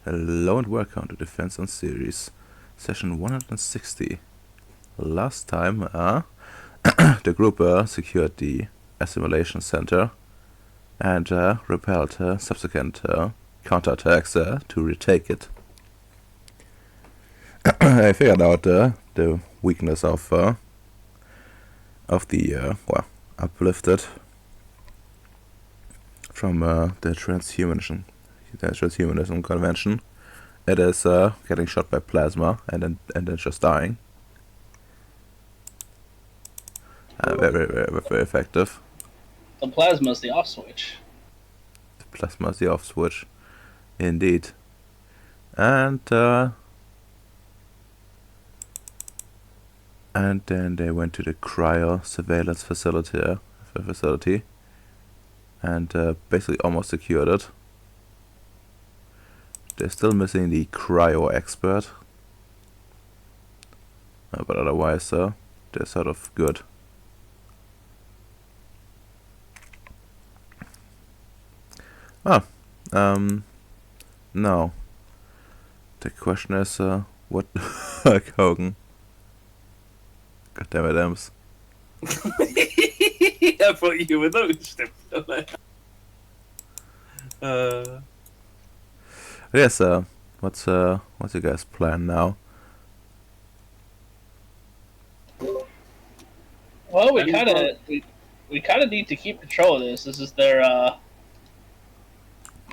Hello and welcome to Defense on Ceres, session 160. Last time, the group secured the assimilation center and repelled subsequent counterattacks to retake it. I figured out the weakness of the uplifted from the transhumanism convention. It is getting shot by plasma and then just dying. Very effective. The plasma is the off switch. The plasma is the off switch, indeed. And then they went to the cryo surveillance facility, and basically almost secured it. They're still missing the cryo expert, but otherwise they're sort of good. No. The question is, what like Hogan? God damn it, Ems. I thought you were noticed him. Yes, what's your guys' plan now? Well, we kind of need to keep control of this. This is their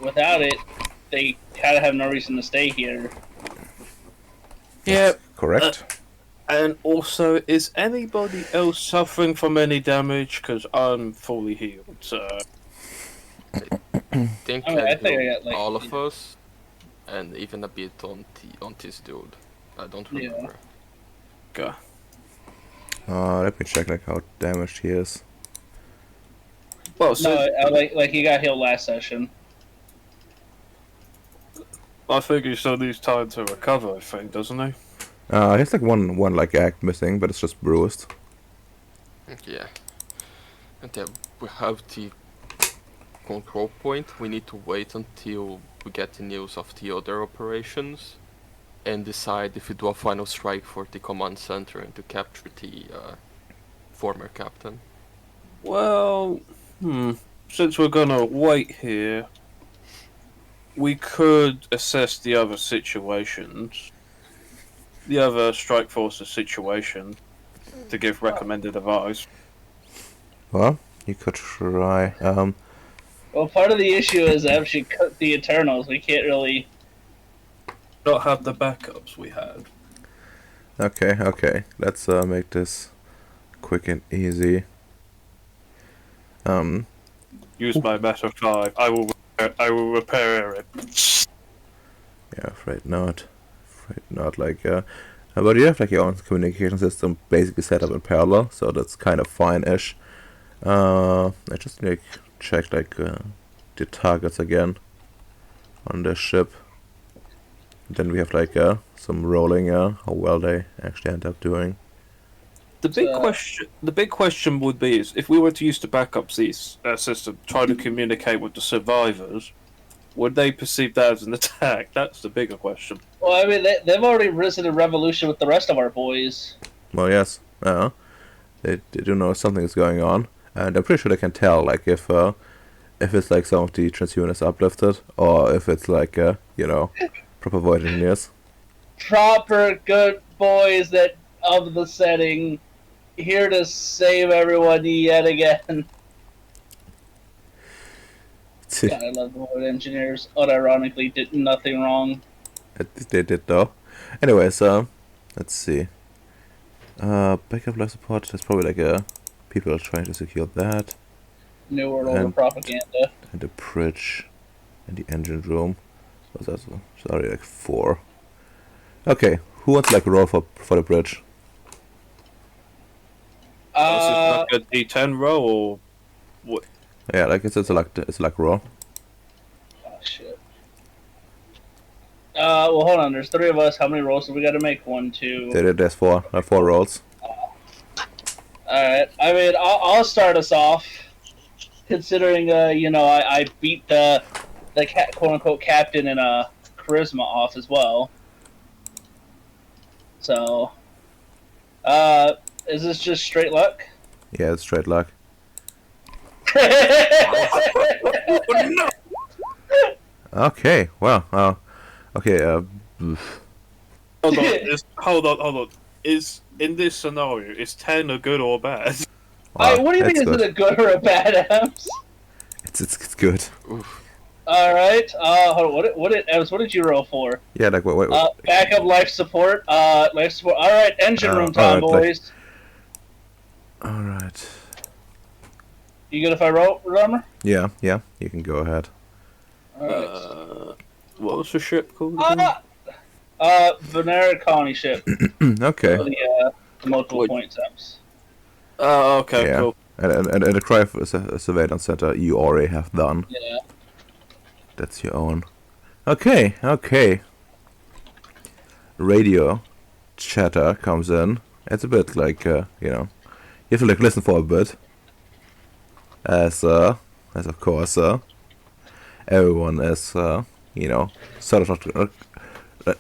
without it, they kind of have no reason to stay here. Yeah, Correct. and also, is anybody else suffering from any damage? Because I'm fully healed, so... I think I think I got, like, all of us, and even a bit on this dude. I don't remember. Okay. Let me check like how damaged he is. Well, so No, like he got healed last session. I think he still needs time to recover, I think, doesn't he? He has like one like act missing, but it's just bruised. Yeah. And then we have the control point. We need to wait until we get the news of the other operations and decide if we do a final strike for the command center and to capture the former captain. Well, since we're gonna wait here, we could assess the other situations, the other strike forces situation, to give recommended advice. Well, you could try. Well, part of the issue is that if she cut the Eternals, we can't really. Not have the backups we had. Okay. Let's make this quick and easy. Use my Meta 5. I will repair it. Yeah, afraid not. Like, but you have like your own communication system basically set up in parallel, so that's kind of fine-ish. I just like check like the targets again on the ship. Then we have like some rolling how well they actually end up doing. The big question would be is if we were to use the backup system, try to communicate with the survivors, would they perceive that as an attack? That's the bigger question. Well, I mean, they've already risen in revolution with the rest of our boys. Well, yes, they do know something is going on, and I'm pretty sure they can tell like if it's like some of the transhumanists uplifted or if it's like proper void engineers. Proper good boys that of the setting, here to save everyone yet again. God, I love the void engineers. Unironically, did nothing wrong. They did though. Anyways, let's see. Backup life support. There's probably like people are trying to secure that. New World Order propaganda. And the bridge, and the engine room. So that's sorry, like 4. Okay, who wants like a roll for the bridge? Is it like a D10 roll or what? Yeah, like it's like roll. Oh shit. Well, hold on. There's 3 of us. How many rolls do we got to make? 1, 2. There's 4 rolls. Alright, I mean, I'll start us off, considering, I beat the quote-unquote captain in a charisma off as well. So, is this just straight luck? Yeah, it's straight luck. Oh, no! Okay, well, okay, Hold on, hold on. Is in this scenario, is 10 a good or bad? wow, What do you mean? it's Is good. it a good or a bad Ems? It's good. Oof. All right. Hold on. Ems, what did you roll for? Yeah, like wait. Backup life support. Life support. All right. Engine room time, alright, like- boys. All right. You good if I roll, remember? Yeah, you can go ahead. All right. What was the ship called again? Venera colony ship. Okay. The multiple Wait. points Ems. Oh, okay, Yeah. cool. And the cry for surveillance center you already have done. Yeah. That's your own. Okay. Radio chatter comes in. It's a bit like you know, you have to like listen for a bit. As of course everyone is you know, sort of not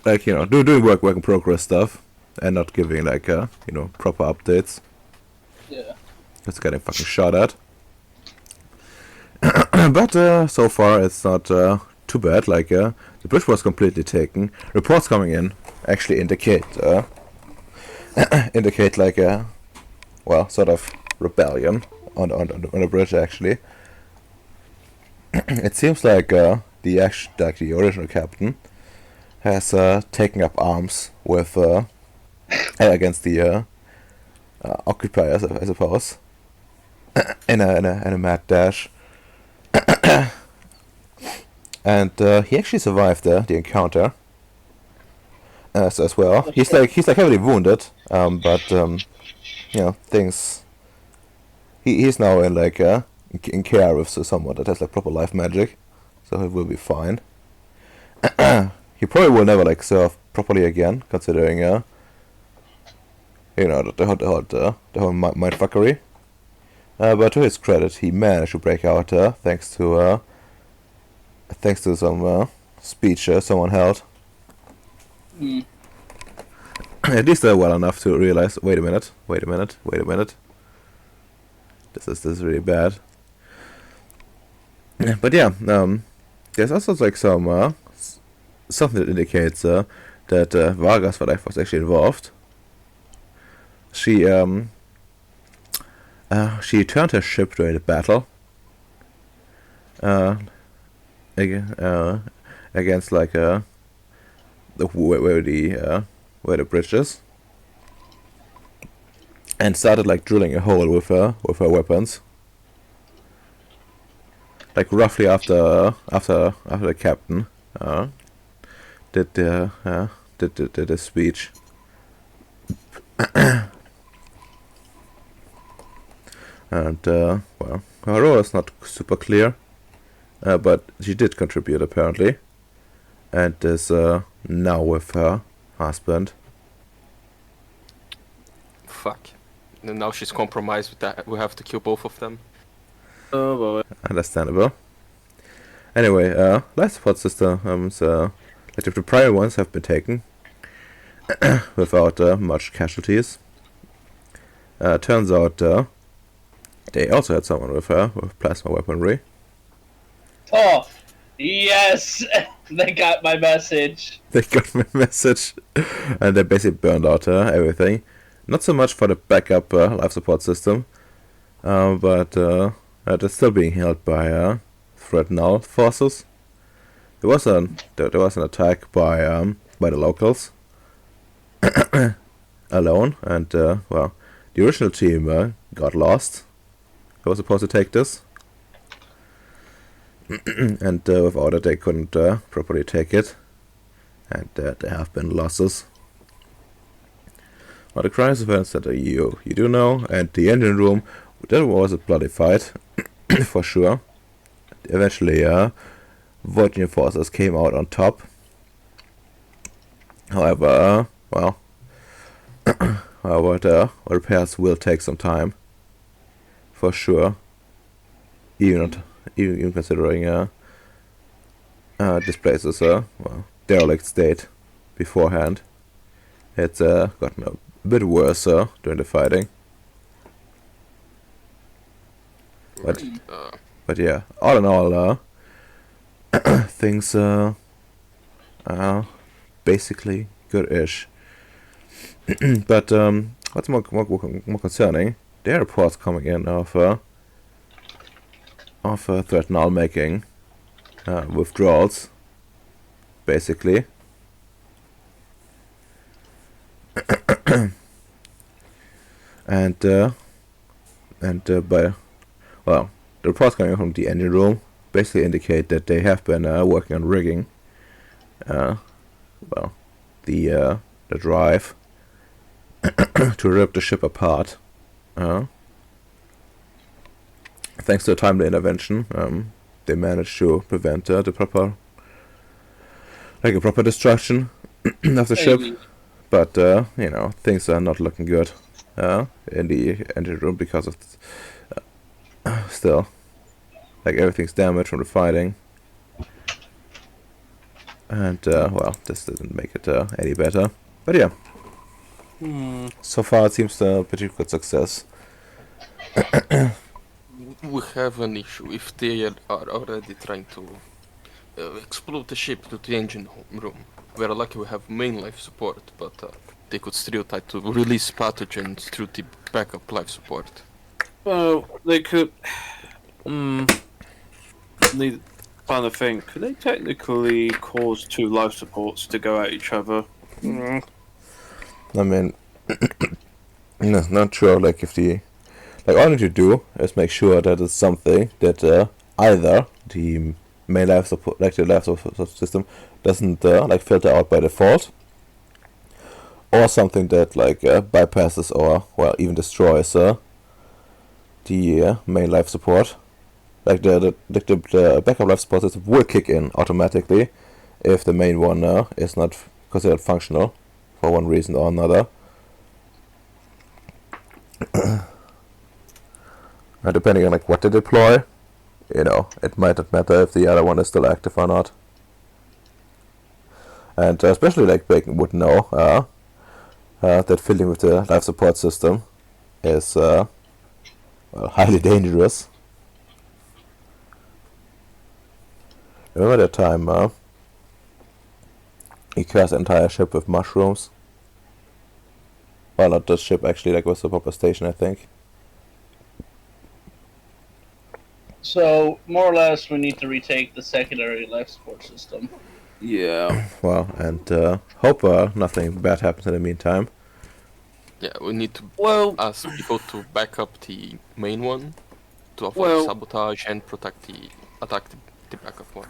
like you know, doing work in progress stuff and not giving like you know, proper updates. Yeah. It's getting fucking shot at. But so far it's not too bad. Like the bridge was completely taken. Reports coming in actually indicate indicate like a well, sort of rebellion on the bridge. Actually, it seems like the original captain has taken up arms with against the occupiers, I suppose, in a mad dash. And he actually survived the encounter as well. He's like heavily wounded, but you know, things. He's now in like in care with someone that has like proper life magic, so he will be fine. He probably will never like serve properly again, considering you know, the whole mindfuckery. But to his credit, he managed to break out thanks to some speech someone held. Mm. At least well enough to realize, wait a minute. This is really bad. But yeah, there's also like some something that indicates that Vargas wife was actually involved. She turned her ship during the battle against like where the bridge is, and started like drilling a hole with her weapons. Like roughly after the captain did the speech. And well, her role is not super clear, but she did contribute apparently, and is now with her husband. Fuck. And now she's compromised with that. We have to kill both of them. Oh, boy. Understandable. Anyway, life support systems, like the prior ones have been taken without much casualties. Turns out they also had someone with her with plasma weaponry. Oh, yes! They got my message. They got my message, and they basically burned out everything. Not so much for the backup life support system, but they're still being held by threat null forces. There was an attack by the locals alone, and well, the original team got lost. They were supposed to take this, and without it they couldn't properly take it, and there have been losses. Well, the crisis event center you do know, and the engine room, that was a bloody fight for sure. Eventually Voidnian forces came out on top. However, well, the repairs will take some time, for sure. Even considering this place is well, derelict state beforehand. It's gotten a bit worse during the fighting. But Right. but yeah, all in all, things are basically good-ish. But what's more concerning? There are reports coming in of threat null making withdrawals, basically. and by well, the reports coming from the engine room basically indicate that they have been working on rigging well the drive to rip the ship apart. Thanks to a timely intervention, they managed to prevent a proper destruction of the ship. Hey, But things are not looking good in the engine room because of still, like, everything's damaged from the fighting, and well, this doesn't make it any better. But yeah, so far it seems a pretty good success. We have an issue. If they are already trying to explode the ship to the engine room, we're lucky we have main life support, but they could still try to release pathogens through the backup life support. Well, they could. Need kind of thing. Could they technically cause two life supports to go at each other? I mean, no, not sure. Like, if the all you need to do is make sure that it's something that either the main life support, like the life support system, doesn't filter out by default, or something that bypasses or even destroys the main life support. Like the backup life support system will kick in automatically if the main one is not considered functional for one reason or another. Depending on what they deploy, it might not matter if the other one is still active or not. And especially Bacon would know that fiddling with the life support system is highly dangerous. Remember that time he cursed the entire ship with mushrooms? Well, not the ship actually, was the proper station, I think. so more or less, we need to retake the secondary life support system. Yeah. Well, and hope nothing bad happens in the meantime. Yeah, we need to Well, ask people to back up the main one to avoid sabotage and attack the backup one.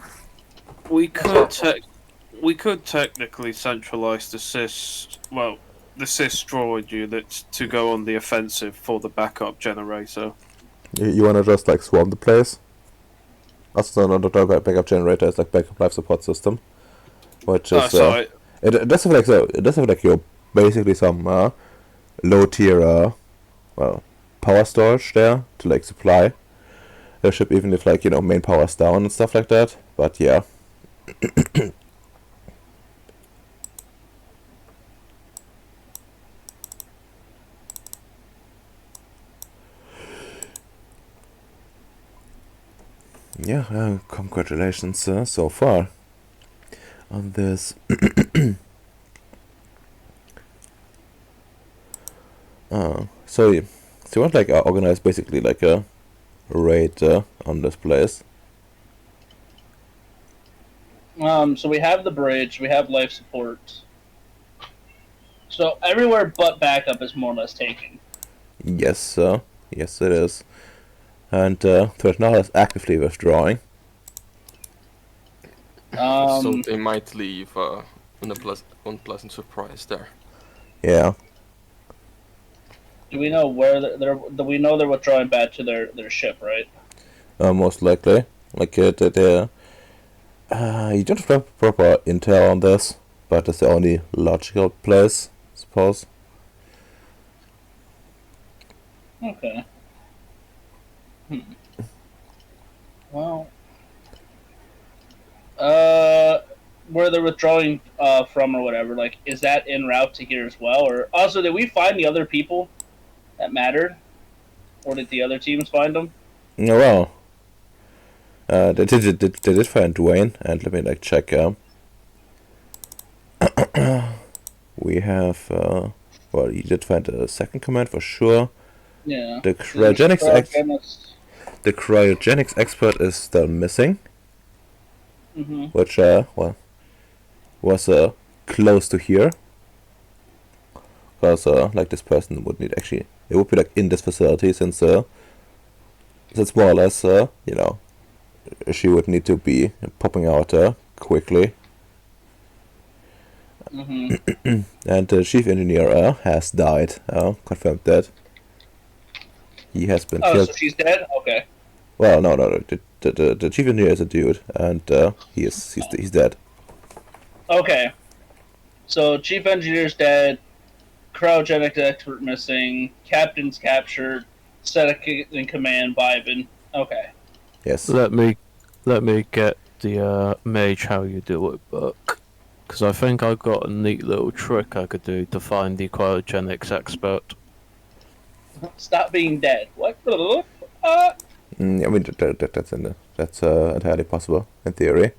we could technically centralize the SIS droid units to go on the offensive for the backup generator. You wanna just swarm the place? Also, not the backup generator is backup life support system, which is Sorry. it does have your basically some low tier power storage there to supply the ship, even if main power's down and stuff like that. But yeah. Yeah, congratulations so far on this. So you want organize basically a raid on this place? So we have the bridge, we have life support. So everywhere but backup is more or less taken. Yes, yes it is. And Threat now is actively withdrawing. So they might leave unpleasant surprise there. Yeah. Do we know where we know they're withdrawing back to their ship, right? Most likely. You don't have proper intel on this, but it's the only logical place, I suppose. Okay. Well, where they're withdrawing from or whatever, like, is that en route to here as well? Or also, did we find the other people that mattered, or did the other teams find them? Oh, well, they did find Dwayne, and let me like check. We have well, you did find a second command for sure. Yeah. The cryogenics the Mm-hmm. cryogenics expert is still missing, which well was close to here, because like this person would need actually it would be like in this facility since more or less you know, she would need to be popping out quickly. Mm-hmm. And the chief engineer has died. Confirmed that he has been Oh, killed. so she's dead? Okay. Well, no. The chief engineer is a dude, and he's dead. Okay. So chief engineer's dead, cryogenic expert missing, captain's captured, second in command Bybin. Okay. Yes. Let me get the mage how you do it book, because I think I got a neat little trick I could do to find the cryogenics expert. Stop being dead. What? I mean that's entirely possible in theory.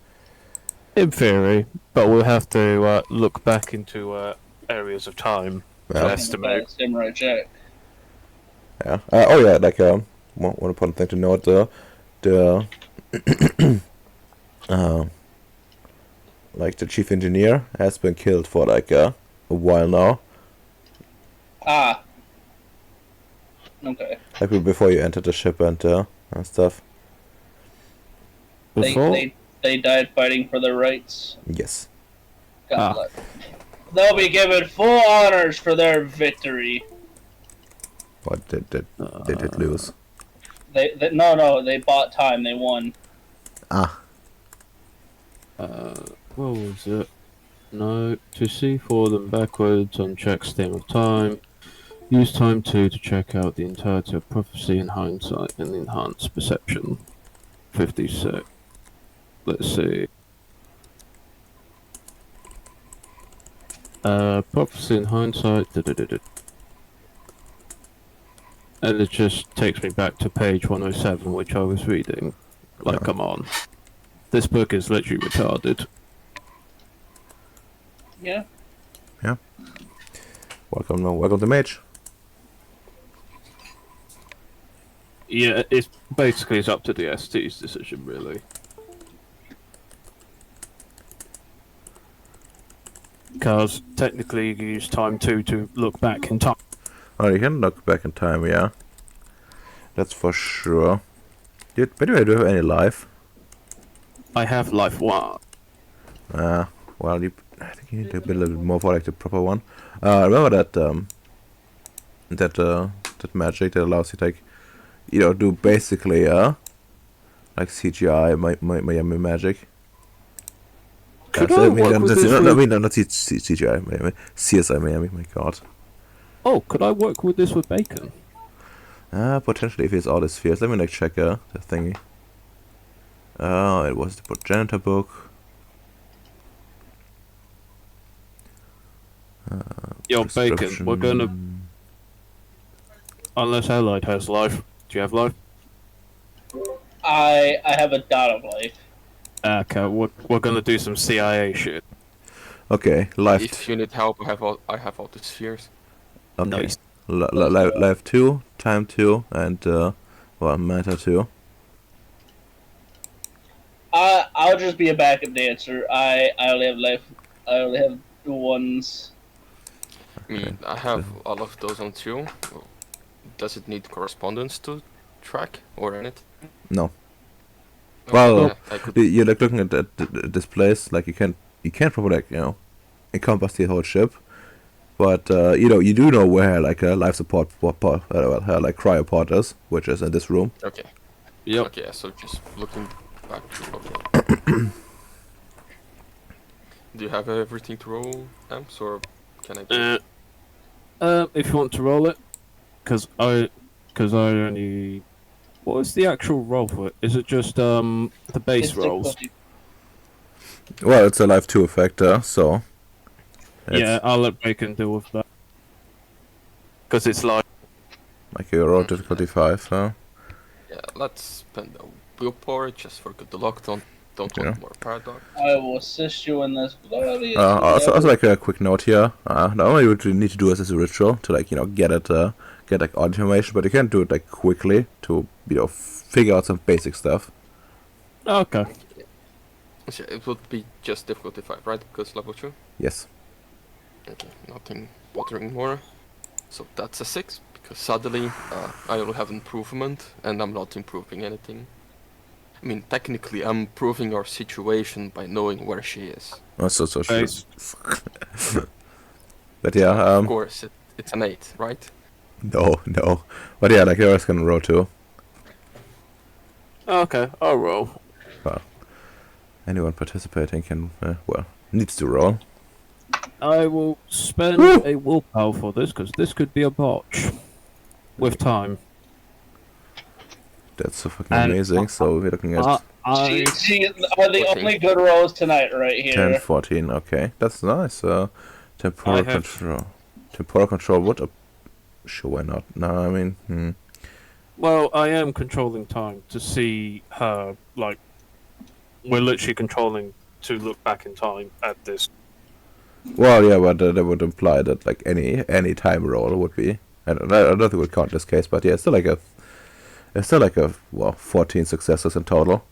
In theory, but we'll have to look back into areas of time to Yeah. estimate. Samurai Jack. Yeah. Oh yeah. Like one important thing to note. The like the chief engineer has been killed for like a while now. Ah. Okay. Like before you entered the ship and stuff. Before? They died fighting for their rights. Yes. God bless. They'll be given full honors for their victory. But they did lose. No, they bought time. They won. Ah. What was it? No, to see for them backwards on check stem of time. Use time 2 to check out the entirety of prophecy in hindsight and enhance perception. 56. Let's see. Prophecy in hindsight. And it just takes me back to page 107, which I was reading. Like, come on. This book is literally retarded. Yeah. Welcome to Mage. Yeah, it's basically it's up to the ST's decision, really. Because technically you can use time 2 to look back in time. Oh, you can look back in time, yeah. That's for sure. By the way, do you have any life? I have life 1. Well, I think you need to build a little bit more for like the proper one. Remember that that magic that allows you to like, you know, do basically like CGI Miami magic. Could So, I work with this with... not CGI Miami, CSI Miami. My God. Oh, could I work with this with bacon? Potentially if it's all the spheres. Let me like check the thingy. It was the progenitor book. Yo, bacon, we're gonna... Unless Allied has life. Do you have life? I have a dot of life. Okay, we're gonna do some CIA shit. Okay, life. If you need help, I have all the spheres. Okay. Nice. Life 2, time 2, and well, matter 2. I'll just be a backup dancer. I only have life. I only have ones. I mean, I have all of those on 2. Does it need correspondence to track or anything? No. Okay, Well, yeah, I could. you're like looking at this place, like you can't probably like, you know, encompass the whole ship, but you know, you do know where like a life support like cryopod is, which is in this room. Okay. Yep. Okay, so just looking back. Okay. Do you have everything to roll, Amps, or can I just... If you want to roll it, because I only... What is the actual roll for it? Is it just the base It's rolls? Well, it's a life 2 effect, so... Yeah, It's I'll let Bacon deal with that. Because it's like... like you roll difficulty 5, Yeah, let's spend a willpower just for good luck. Don't Yeah. want more paradox. I will assist you in this glorious also, like a quick note here. Not only would you need to do this as a ritual to like get it, get like odd information, but you can do it like quickly to figure out some basic stuff. Okay. So it would be just difficulty 5, right? Because level 2? Yes. Okay, nothing bothering more. So that's a 6, because suddenly I only have improvement, and I'm not improving anything. I mean, technically, I'm improving our situation by knowing where she is. So Nice. But yeah, Of course, it's an 8, right? no. But yeah, like yours can roll too. Okay, I'll roll. Anyone participating can, needs to roll. I will spend a willpower for this, because this could be a botch. With time. That's so fucking And- amazing. So we're looking at She are the only good rolls tonight right 10, here. 14. Okay, that's nice. Temporal I have- control. Temporal control. What? Sure, why not? No, I mean, Well, I am controlling time to see her, like... We're literally controlling to look back in time at this. Well, yeah, but that would imply that like any time roll would be. I don't think it would count this case, but yeah, it's still like a 14 successes in total,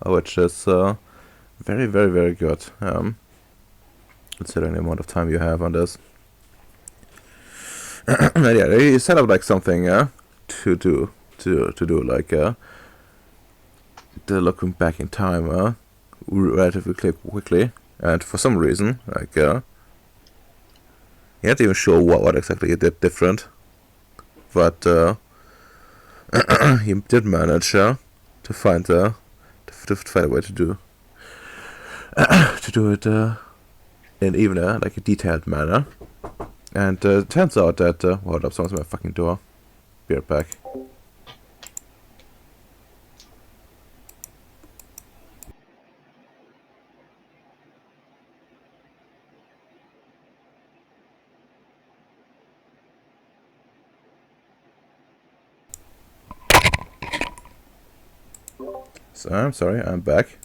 which is very, very, very good. Considering the amount of time you have on this. And yeah, you set up like something to do like the looking back in time relatively quickly, and for some reason like you're not even sure what exactly you did different, but he did manage to find to find a way to do it in even like a detailed manner. And it turns out that hold up, someone's at my fucking door. Be right back. So I'm sorry, I'm back.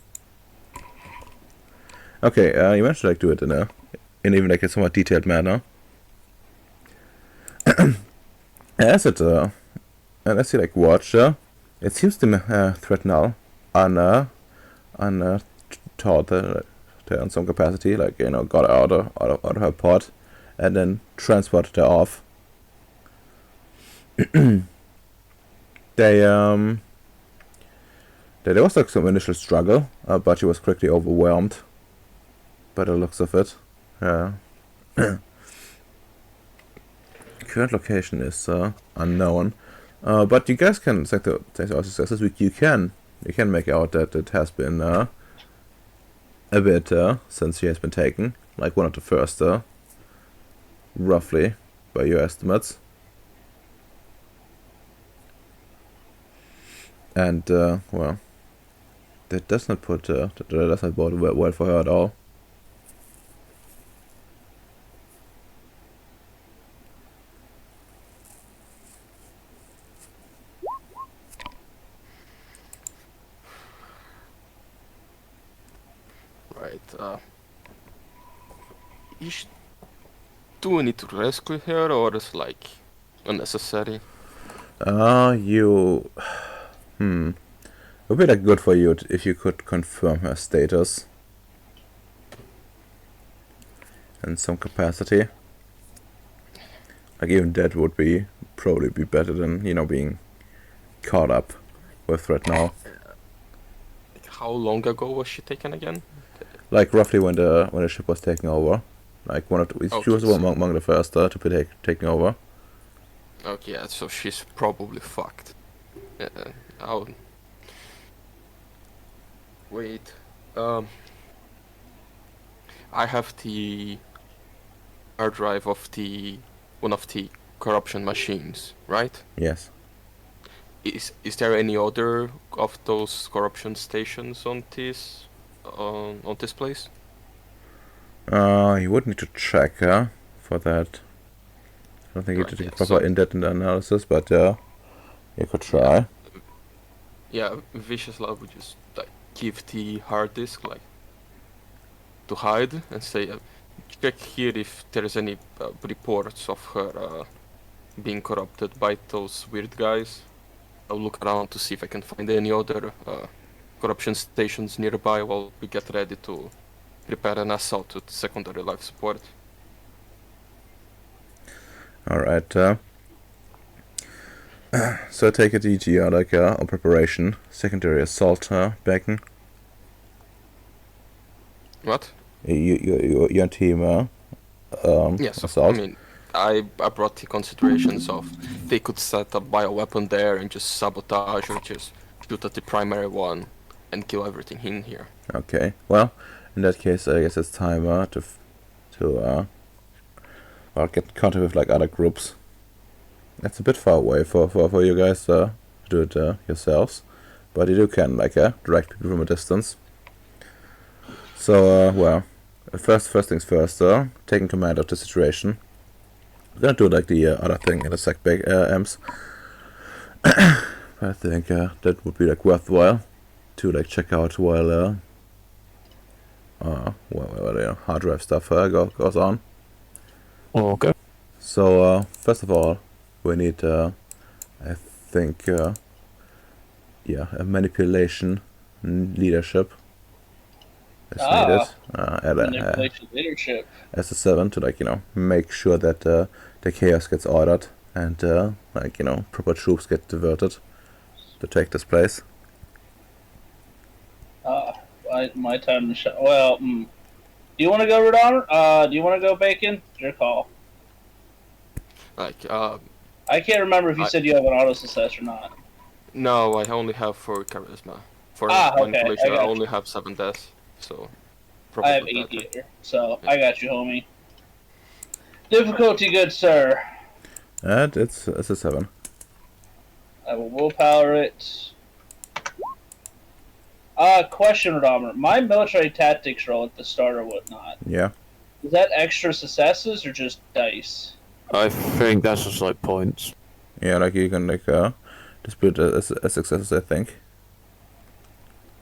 Okay, you managed to like do it in even like a somewhat detailed manner. As it and as you like watch, it seems to threaten taught in some capacity, like got out of her pod, and then transported her off. There was like some initial struggle, but she was quickly overwhelmed by the looks of it. Current location is unknown, but you guys can, thanks to our successes, you can make out that it has been a bit since she has been taken, like one of the first, roughly by your estimates. And well, that does not bode well for her at all. Right, do we need to rescue her, or is like unnecessary? You... It would be like good for you if you could confirm her status in some capacity. Like even that would probably be better than being caught up with right now. Like, how long ago was she taken again? Like roughly when the ship was taken over. Like she was among the first to be taken over. Okay, yeah, so she's probably fucked. I'll... Wait, I have the hard drive of one of the corruption machines, right? Yes. Is there any other of those corruption stations on this on this place? You would need to check for that. I don't think you Right, did a yeah, proper so- in-depth analysis, but you could try. Yeah, Vicious Love would just like give the hard disk like to hide and say, check here if there is any reports of her being corrupted by those weird guys. I'll look around to see if I can find any other corruption stations nearby while we get ready to prepare an assault with secondary life support. Alright, so I take it EG are like on preparation, secondary assault, Bacon. What? Your team Yes, I assault. mean, I brought the considerations of they could set a bioweapon there and just sabotage or just shoot at the primary one and kill everything in here. Okay, well, in that case, I guess it's time well, get in contact with like other groups. That's a bit far away for you guys to do it yourselves, but you can like direct people from a distance. So well, first things first, taking command of the situation. We're gonna do like the other thing in a sec, Ems. I think that would be like worthwhile to like check out while hard drive stuff goes on. Okay. So first of all, we need I think a manipulation leadership is needed. Manipulation leadership. As a 7 to like make sure that the chaos gets ordered and proper troops get diverted to take this place. My time to shut. Well, do you want to go, Radon? Do you want to go, Bacon? Your call. Like, I can't remember if you said you have an auto success or not. no, I only have 4 charisma. For Okay, manipulation, I I got only you. have 7 deaths, so I have probably 8 better. here, so I got you, homie. Difficulty, good sir. And it's a 7. I will willpower it. Question, Radomer. My military tactics roll at the start or whatnot. Yeah. Is that extra successes or just dice? I think that's just like points. Yeah, like you can like dispute as successes, I think.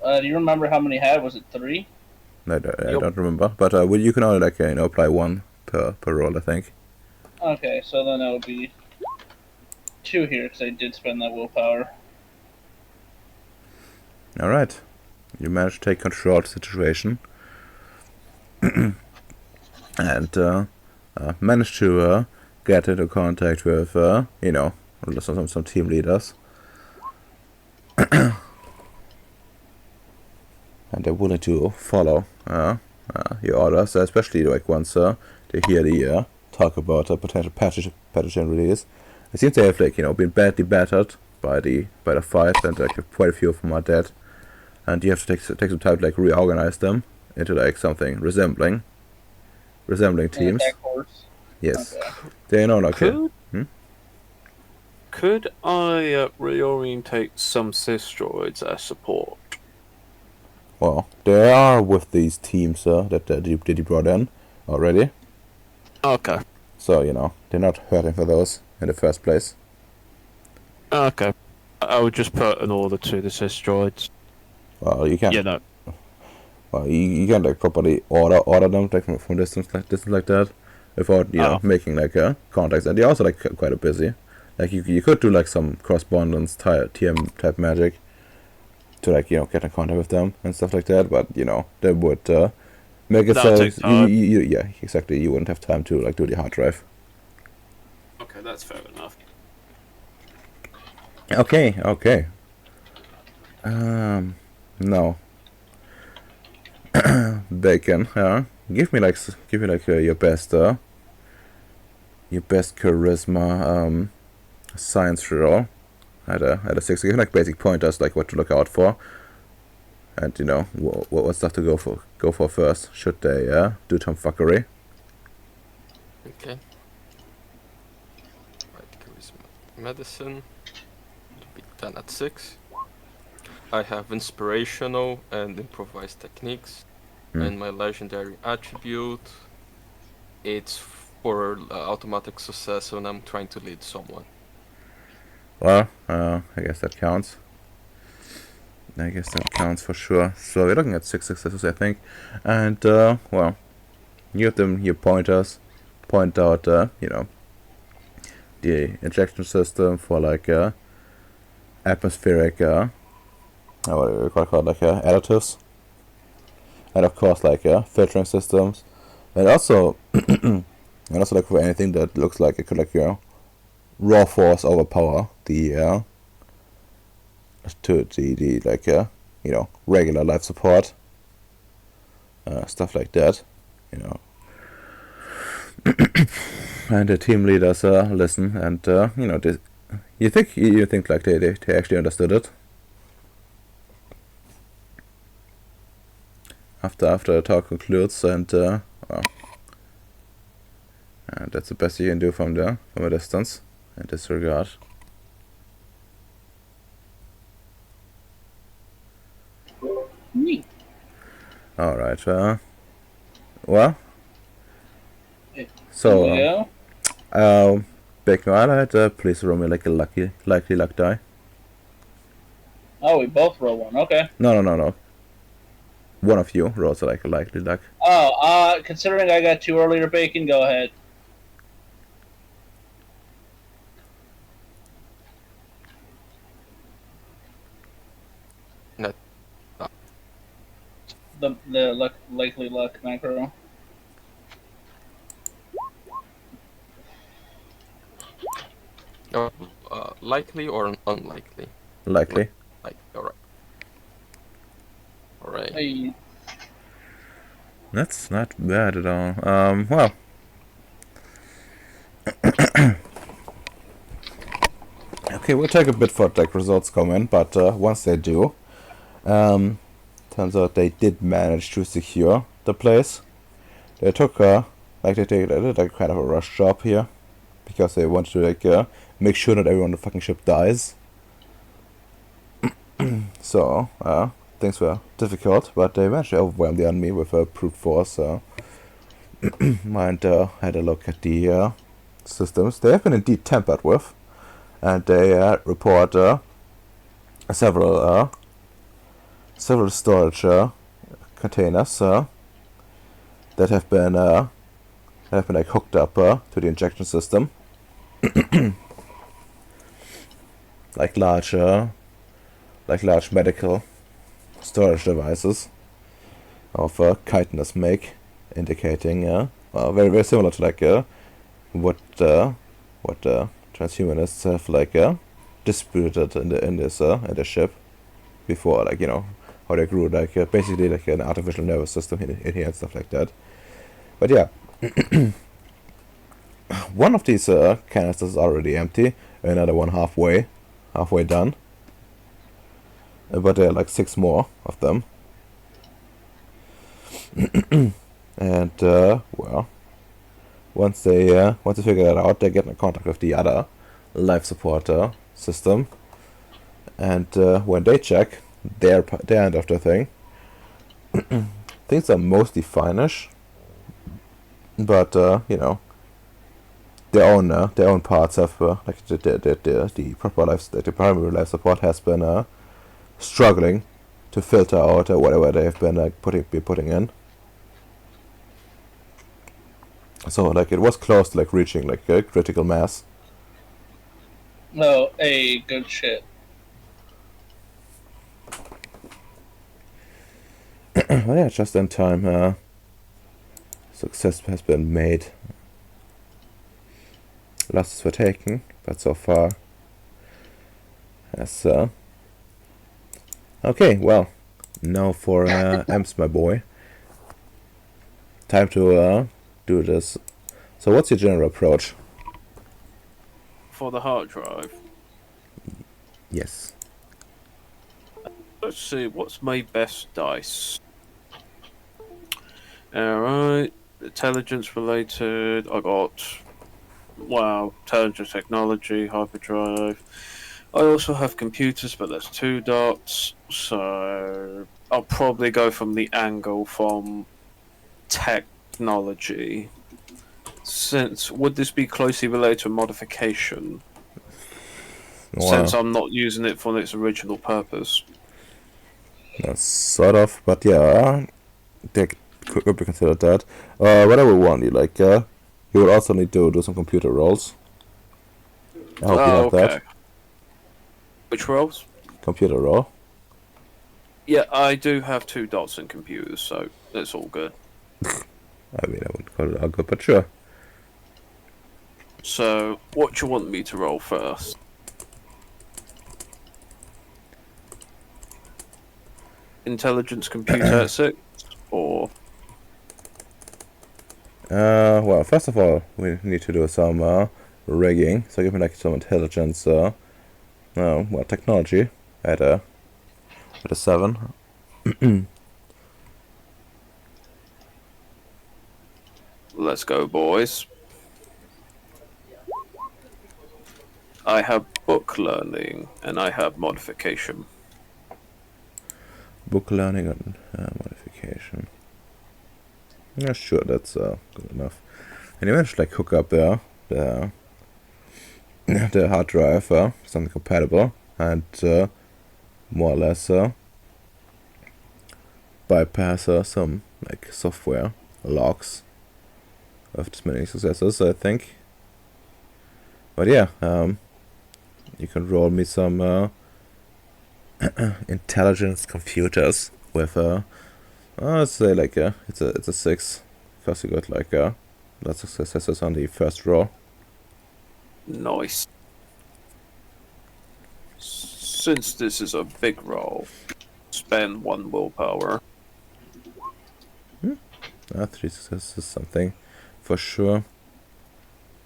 Do you remember how many I had? Was it 3? I don't remember, but well, you can only like apply 1 per roll, I think. Okay, so then it would be 2 here because I did spend that willpower. All right, you managed to take control of the situation and managed to get into contact with some team leaders. And they're willing to follow your orders, especially like once they hear the talk about a potential pathogen release. It seems they have like been badly battered by the fight, and like quite a few of them are dead. And you have to take some time to like reorganize them into like something resembling teams. Attack horse. Yes, Okay. they know like Could I reorientate some Cis droids as support? well, they are with these teams that you brought in already. Okay. So they're not hurting for those in the first place. Okay. I would just put an order to the Cis droids. Well, you can't. Yeah, no. Well, you can't like properly order them like from distance like that, without making like contacts. And they're also like quite busy. Like you could do like some correspondence TM type magic to like get in contact with them and stuff like that. But they would make it That'll so take time. yeah, exactly. You wouldn't have time to like do the hard drive. Okay, that's fair enough. Okay. No. Bacon, give me like your best charisma science roll at a 6. Give me like basic pointers like what to look out for, and what stuff to go for first should they do some fuckery. Okay. Right, charisma. Medicine. It'll be 10 at 6. I have inspirational and improvised techniques, and my legendary attribute, it's for automatic success when I'm trying to lead someone. Well, I guess that counts. I guess that counts for sure. So we're looking at 6 successes, I think. And, well, you have them, you point out, the injection system for, like, atmospheric, what do you call it, like, additives. And, of course, like, filtering systems. And also, like, for anything that looks like it could, like, raw force overpower the, the like regular life support, stuff like that, and the team leaders listen, and you think like they actually understood it after the talk concludes, and well, and that's the best you can do from a distance in this regard. Neat. Alright, well, Here so, we go. Big Alright, please roll me like a likely luck die. Oh, we both roll one. Okay. No. One of you rolls like a likely luck. Oh, considering I got 2 earlier, Bacon, go ahead. That The likely luck macro. likely or unlikely? Likely. Like, alright. Alright. Hey, That's not bad at all. Well. Okay, we'll take a bit for like results come in, but once they do, turns out they did manage to secure the place. They took they did like kind of a rush job here, because they wanted to like make sure that everyone on the fucking ship dies. So things were difficult, but they managed to overwhelm the enemy with brute force. And had a look at the systems. They have been indeed tampered with, and they report several storage containers that have been like hooked up to the injection system, like large medical storage devices of chitinous make, indicating well, very very similar to like what transhumanists have like disputed in the ship before, like how they grew like basically like an artificial nervous system in here and stuff like that. But yeah, one of these canisters is already empty, another one halfway done. But there are like 6 more of them. And well, once they figure that out, they get in contact with the other life support system, and when they check their end of the thing, things are mostly fine-ish, but their own parts have like the proper the primary life support has been struggling to filter out whatever they have been like putting in. So like it was close to like reaching like a critical mass. no, hey, good shit. Well, yeah, just in time. Success has been made. Losses were taken, but so far, yes. Okay, well, now for Ems, my boy. Time to do this. So, what's your general approach? For the hard drive. Yes. Let's see, what's my best dice? Alright, intelligence related, I got, wow, intelligence technology, hyperdrive. I also have computers, but that's 2 dots. So I'll probably go from the angle from technology. Since would this be closely related to modification? Since Well, I'm not using it for its original purpose. sort of, but yeah, they could be considered that. Whatever one you like, you will also need to do some computer roles. I hope you Oh, have that. okay. Which roles? Computer role. Yeah, I do have 2 dots in computers, so it's all good. I mean, I wouldn't call it all good, but sure. So, what do you want me to roll first? Intelligence computer at 6? Or... Well, first of all, we need to do some rigging. So give me like some intelligence. Well, technology at a 7. Let's go, boys. I have book learning, and I have modification. Book learning and modification. Yeah, sure, that's good enough. And you managed to like hook up the the hard drive, something compatible, and more or less bypass some like software logs of this many successes, I think. But yeah, you can roll me some intelligence computers with I'd say like it's a 6. First you got like lots of successes on the first roll. Nice. Since this is a big roll, spend 1 willpower. 3 successes is something for sure.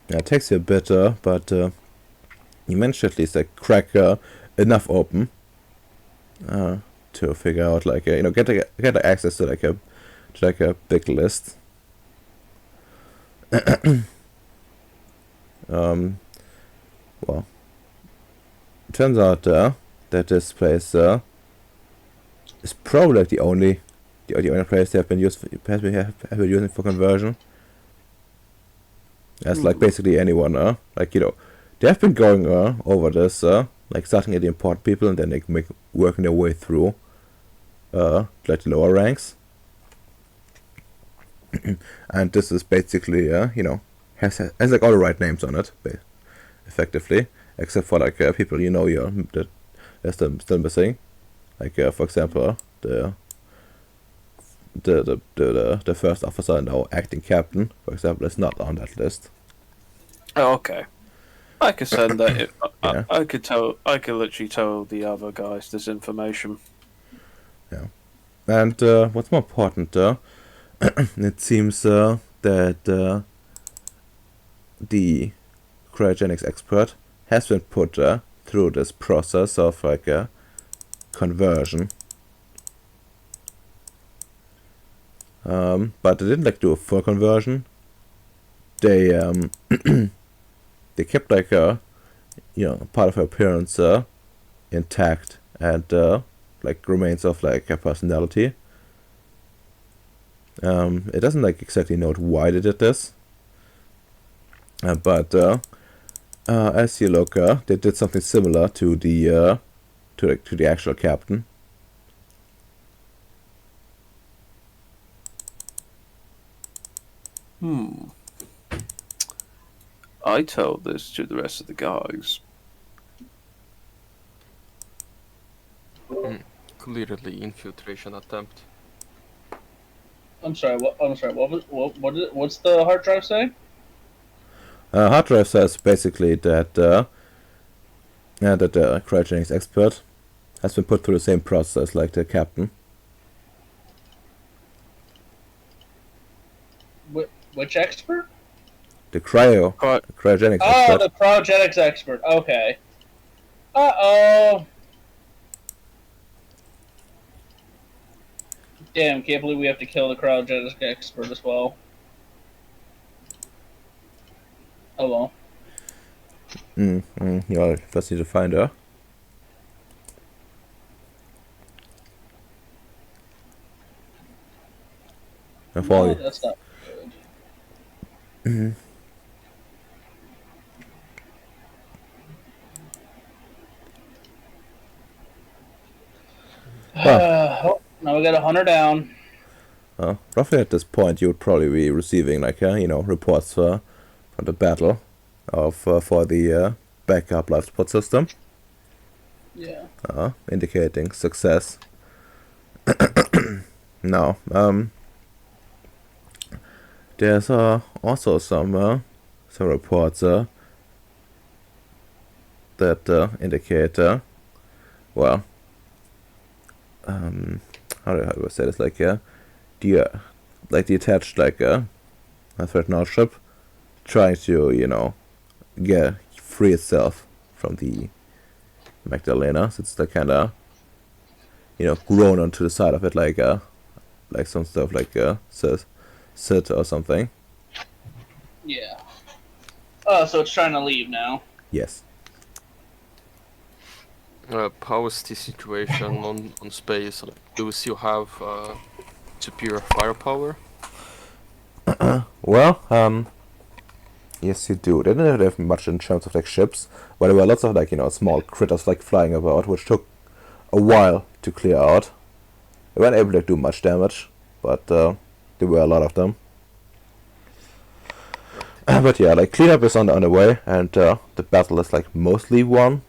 Yeah, it takes you a bit, but you managed to at least like crack enough open to figure out like get access to like a big list. Well, it turns out that this place is probably like the only place they have been have been using for conversion. As like basically anyone, they have been going over this, like starting at the important people and then like working their way through, like the lower ranks. And this is basically, has like all the right names on it, effectively, except for like people that are still missing, like for example the first officer and our acting captain, for example, is not on that list. Oh, okay. I could send that. Yeah. I could tell. I could literally tell the other guys this information. Yeah. And what's more important, it seems that the cryogenics expert has been put through this process of like conversion. But they didn't like do a full conversion. They they kept like part of her appearance intact and like remains of like her personality. It doesn't like exactly note why they did this, but as you look, they did something similar to the to the actual captain. I tell this to the rest of the guys. Clearly infiltration attempt. I'm sorry. What's the hard drive say? Hard drive says basically that that the cryogenics expert has been put through the same process like the captain. Which expert? The cryogenics Oh, expert. the cryogenics expert. Okay. Uh-oh. Damn, can't believe we have to kill the cryogenics expert as well. Oh well. You first need to find her. I've No, only that's not good. Mhm. Well, Oh, now we got a hunter down. roughly at this point, you would probably be receiving like reports from the battle of for the backup life support system, Yeah. indicating success. Now, there's also some reports that indicate well, how do I say this? Like the attached like a threat ship trying to get free itself from the Magdalena. So it's the kind of grown onto the side of it like some stuff like sit or something. Yeah. Oh, so it's trying to leave now. Yes. How is the situation on space? Do we still have superior firepower? Well, yes, you do. They didn't have much in terms of like ships, but there were lots of like small critters like flying about, which took a while to clear out. They weren't able to do much damage, but there were a lot of them. But yeah, like cleanup is on the way, and the battle is like mostly won.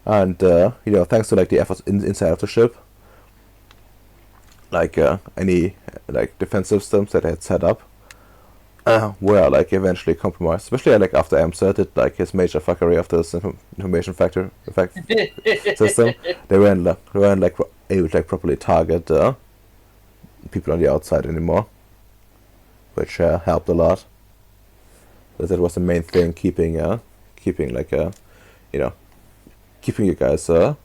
And thanks to like the efforts inside of the ship, like any like defense systems that I had set up were like eventually compromised. Especially like after Amser did like his major fuckery of this information effect system. They weren't like able to like properly target people on the outside anymore, which helped a lot. So that was the main thing, keeping like keeping you guys in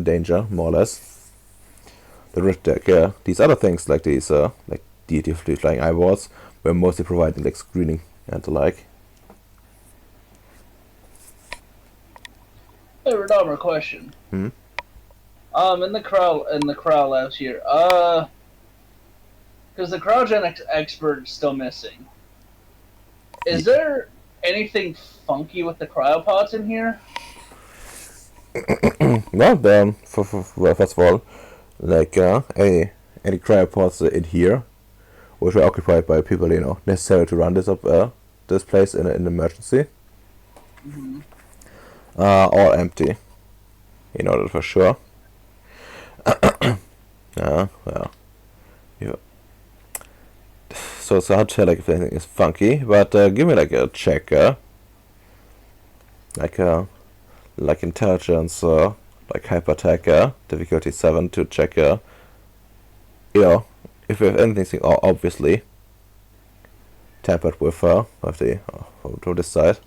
danger, more or less. These other things like these like deity flying eyeballs were mostly providing like screening and the like. Hey, Redomer, question. Hmm? In the crowd labs here, because the cryogenic expert is still missing. Is there anything funky with the cryopods in here? Well, well, first of all, like any cryopods in here, which were occupied by people necessary to run this place in an emergency, all empty. That for sure. Well, yeah. So it's hard to tell like if anything is funky, but give me like a check, like intelligence, like hyper-tech, difficulty 7 to check, if you have anything obviously tampered with from this side.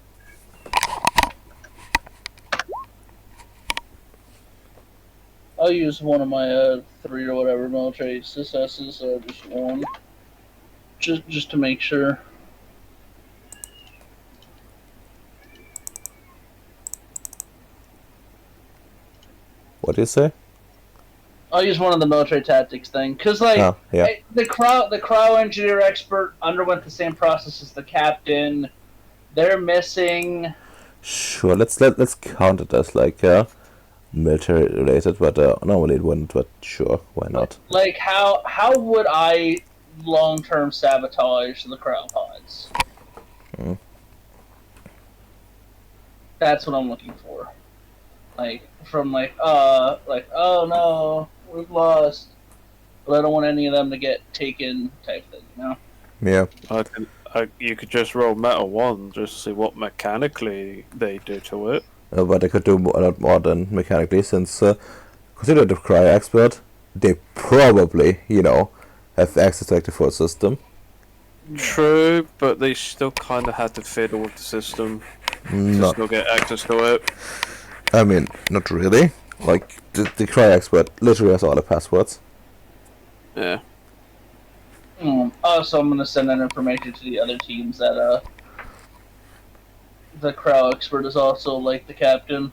I'll use one of my 3 or whatever military successes, just one, just to make sure. What do you say? I'll use one of the military tactics thing, because like Yeah. the cryo engineer expert underwent the same process as the captain. They're missing. Sure, let's count it as like military related, but normally it wouldn't. But sure, why not? Like how would I long-term sabotage the cryopods? Mm. That's what I'm looking for. Like from oh no, we've lost, but I don't want any of them to get taken type thing, Yeah. You could just roll Metal 1 just to see what mechanically they do to it. But they could do a lot more than mechanically, since considered the cryo expert, they probably have access to like the full system. True, but they still kind of had to fiddle with the system to Not, still get access to it. I mean, not really. Like the cryo expert literally has all the passwords. Yeah. So I'm gonna send that information to the other teams that the cryo expert is also like the captain.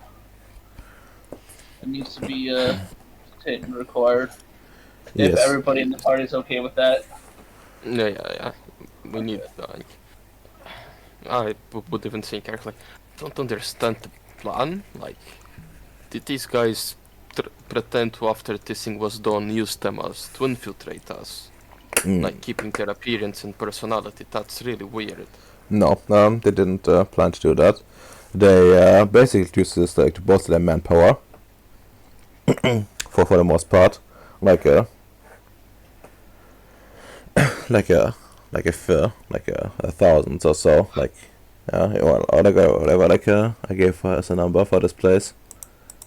It needs to be taken required. If Yes. everybody in the party is okay with that. Yeah. We need like would even think like don't understand the plan. Like, did these guys pretend to after this thing was done use them as to infiltrate us? Like keeping their appearance and personality. That's really weird. No, they didn't plan to do that. They basically used this like to bolster their manpower for the most part, like a like a like a thousands or so, like or like whatever like I gave as a number for this place.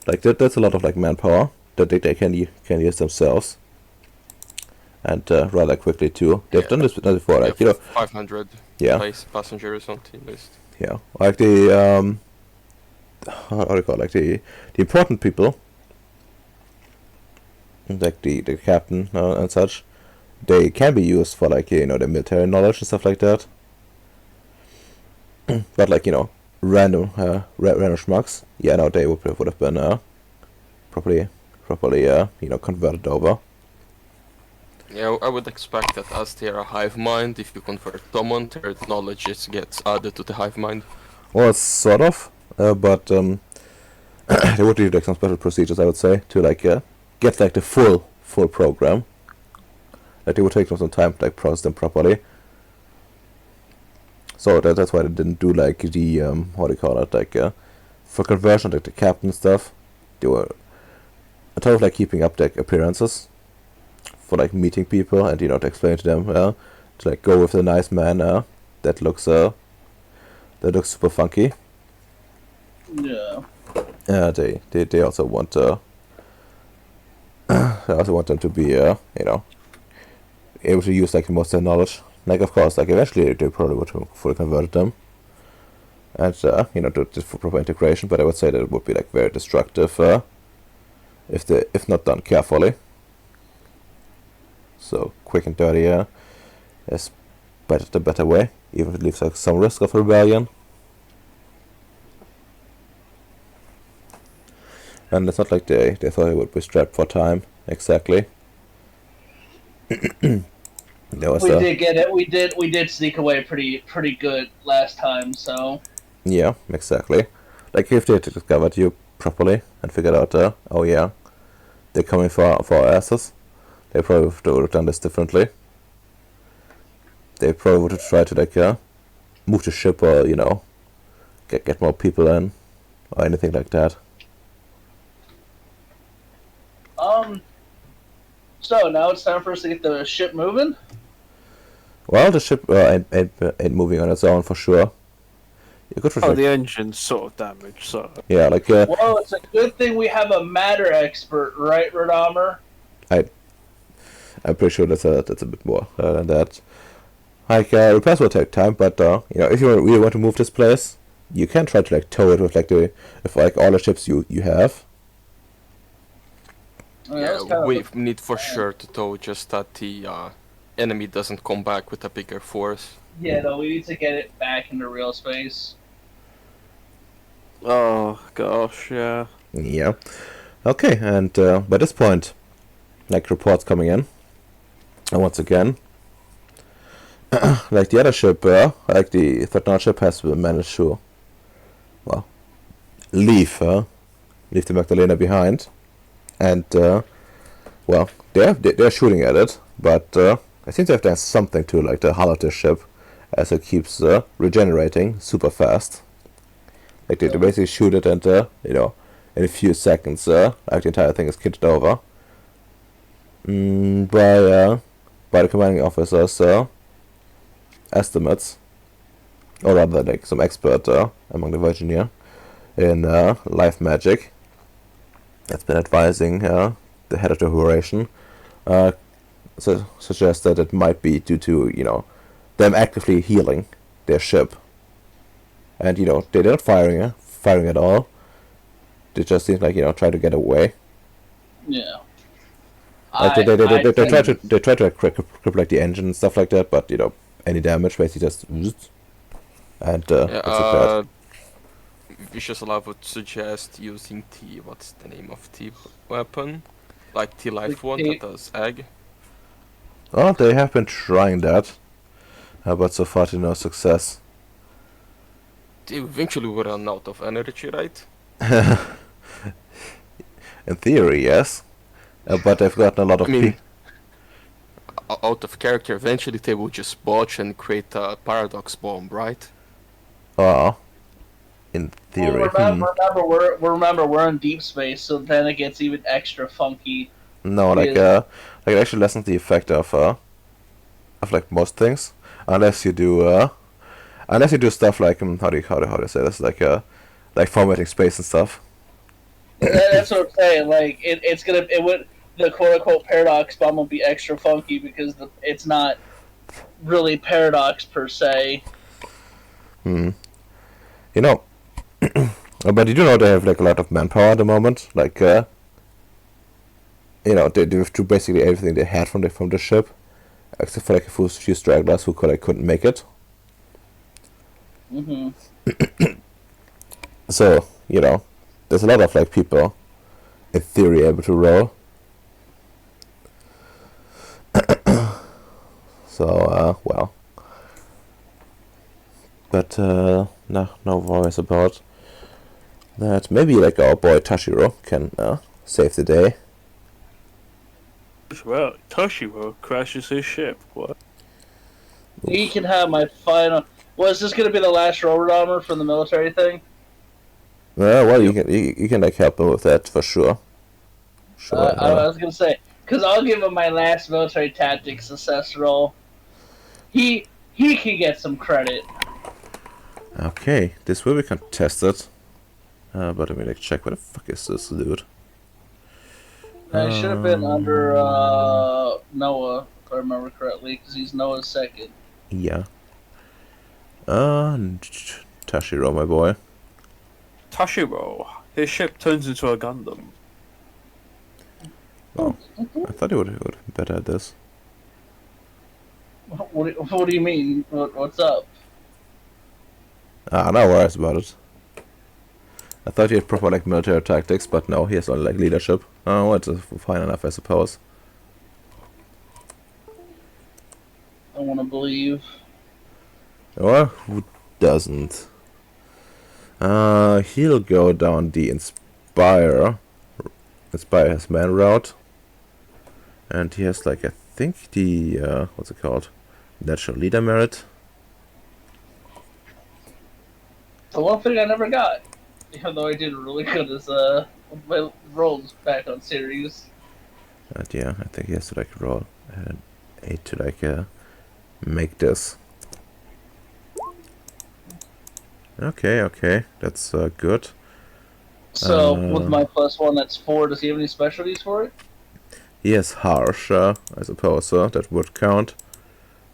Like that's a lot of like manpower that they can use themselves, and rather quickly too. They've done this before, like 500 yeah, passengers on the list. yeah, like the how do you call it? Like the important people, like the captain and such. They can be used for like the military knowledge and stuff like that. But like random random schmucks, yeah, no, they would have been properly converted over. Yeah, I would expect that as they are a hive mind, if you convert someone, their knowledge just gets added to the hive mind. Well, sort of, but they would do like some special procedures, I would say, to like get like the full program. Like, it would take them some time to like process them properly. So that's why they didn't do like the how do you call it, like for conversion, like the captain stuff. They were on top of like keeping up their appearances for like meeting people and to explain to them to like go with the nice man that looks super funky. Yeah. They also want they also want them to be able to use like most of their knowledge. Like, of course, like eventually they probably would have fully converted them, and do this for proper integration. But I would say that it would be like very destructive if not done carefully. So quick and dirty is the better way, even if it leaves like some risk of rebellion. And it's not like they thought it would be strapped for time exactly. There was We did get it. We did sneak away pretty good last time. So yeah, exactly. Like if they had discovered you properly and figured out, oh yeah, they're coming for our asses, they probably would have done this differently. They probably would have tried to like move the ship or get more people in or anything like that. So now it's time for us to get the ship moving. Well, the ship ain't moving on its own for sure. You could Oh, the engine's sort of damaged, so... yeah, like Well, it's a good thing we have a matter expert, right, Radammer? I'm pretty sure that's a bit more than that. Like repairs will take time, but if you really want to move this place, you can try to like tow it with like all the ships you have. I mean, that was kind of We need for sure to tow just that the enemy doesn't come back with a bigger force. yeah, no, we need to get it back into real space. Oh, gosh, yeah. Yeah. Okay, and by this point, like reports coming in, and once again, like the other ship, like the third ship has managed to, well, leave the Magdalena behind, and well, they're shooting at it, but I think they have done something to like the hull of the ship, as it keeps regenerating super fast. Like they basically shoot it, and in a few seconds, like the entire thing is kitted over. By the commanding officer's estimates, or rather like some expert among the Virginia in life magic that's been advising the head of the operation suggests that it might be due to them actively healing their ship, and they're not firing at all. They just seem like try to get away. Yeah. Like they try to cripple like the engine and stuff like that, but any damage basically just and that's it. Vicious Love would suggest using the what's the name of the weapon? Like T-Life 1 that does egg. Oh, they have been trying that, but so far to no success. They eventually will run out of energy, right? In theory, yes. But they've gotten a lot of I mean, out of character, eventually they will just botch and create a paradox bomb, right? Oh, in theory. Remember, we're in deep space, so then it gets even extra funky. No, like it actually lessens the effect of like most things, unless you do stuff like how do you say this, like formatting space and stuff. That's what I'm saying. Like the quote unquote paradox bomb will be extra funky because it's not really paradox per se. You know, but you do know they have like a lot of manpower at the moment. Like they withdrew basically everything they had from the ship, except for like a few stragglers who couldn't make it. Mm-hmm. So there's a lot of like people, in theory, able to roll. So well, but no worries about that. Maybe like our boy Tashiro can save the day. Well, Toshiro crashes his ship. What? He can have my final. Was this going to be the last rover armor from the military thing? Well, you can like help him with that for sure. Sure. I was going to say because I'll give him my last military tactics assess roll. He can get some credit. Okay, this will be contested. But let me like check what the fuck is this dude. It should have been under Noah, if I remember correctly, because he's Noah's second. Yeah. Tashiro, my boy. Toshiro, his ship turns into a Gundam. Well, I thought he would have been better at this. What do you mean? What's up? No worries about it. I thought he had proper like military tactics, but no, he has only like leadership. Oh, it's fine enough, I suppose. I want to believe. Or who doesn't? He'll go down the Inspire his man route. And he has like, I think the, what's it called? Natural leader merit. The one thing I never got, even though I did really good as my rolls back on Ceres. And yeah, I think he has to like roll an 8 to like make this. Okay, that's good. So with my +1, that's 4. Does he have any specialties for it? He has harsh, I suppose, that would count.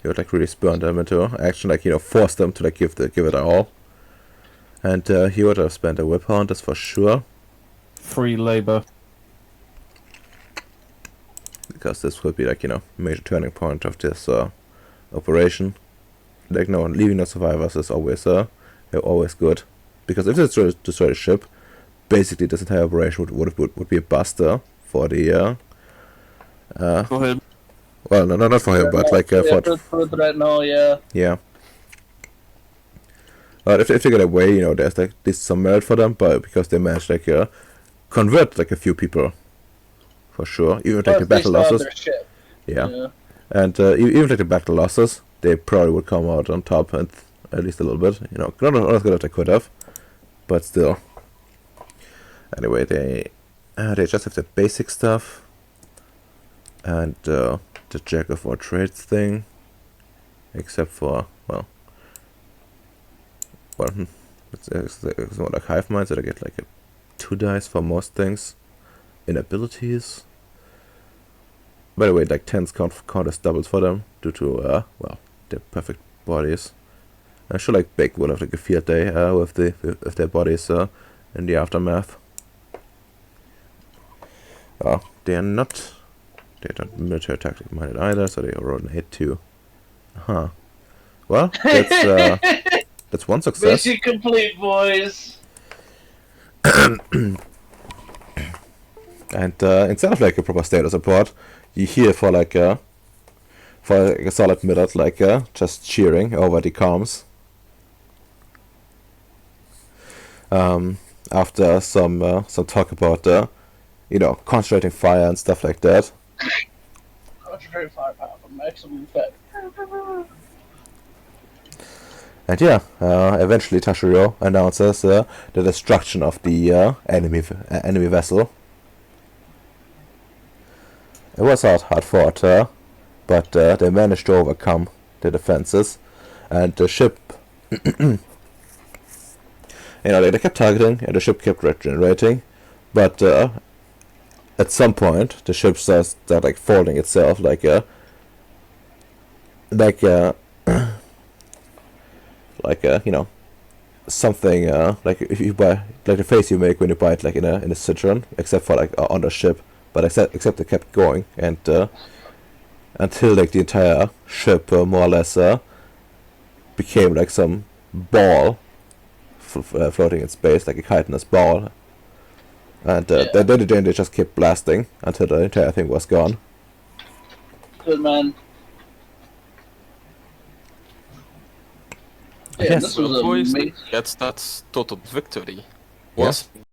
He would like really spurn them into action, like force them to like give it all. And he would have spent a whip on this for sure. Free labor. Because this would be like major turning point of this operation. Like leaving no survivors is always good, because if they destroy the ship, basically this entire operation would be a buster for the For him. well, no, not for him, but like for the Dreadnought, yeah. Yeah. If they get away, there's like this some merit for them, but because they managed like convert like a few people, for sure. Even like the battle losses. Yeah. And even like the battle losses, they probably would come out on top, and at least a little bit. Not as good as they could have, but still. Anyway, they just have the basic stuff, and the jack of all trades thing, except for it's more like hive mind, so they get like 2 dice for most things. In abilities, by the way, like 10s count as doubles for them due to their perfect bodies. I should like Bake will have like a field day with their bodies in the aftermath. They're not military tactic minded either, so they rolled an 8 too. Huh. Well, that's one success. Mission complete, boys. And instead of like a proper status report, you hear for like a solid minute like just cheering over the comms. After some talk about concentrating fire and stuff like that. Concentrated firepower for maximum effect. And eventually Tashiro announces the destruction of the enemy vessel. It was hard fought, but they managed to overcome the defenses, and the ship, they kept targeting, and the ship kept regenerating, but at some point the ship starts like folding itself, something like if you buy like the face you make when you buy it like in a citron, except for like on the ship. But except they kept going, and until like the entire ship more or less became like some ball floating in space, like a chitinous ball. And then they just kept blasting until the entire thing was gone. Good man. Yeah, Yes. this was Boys, amazing. that's total victory. Yeah. Was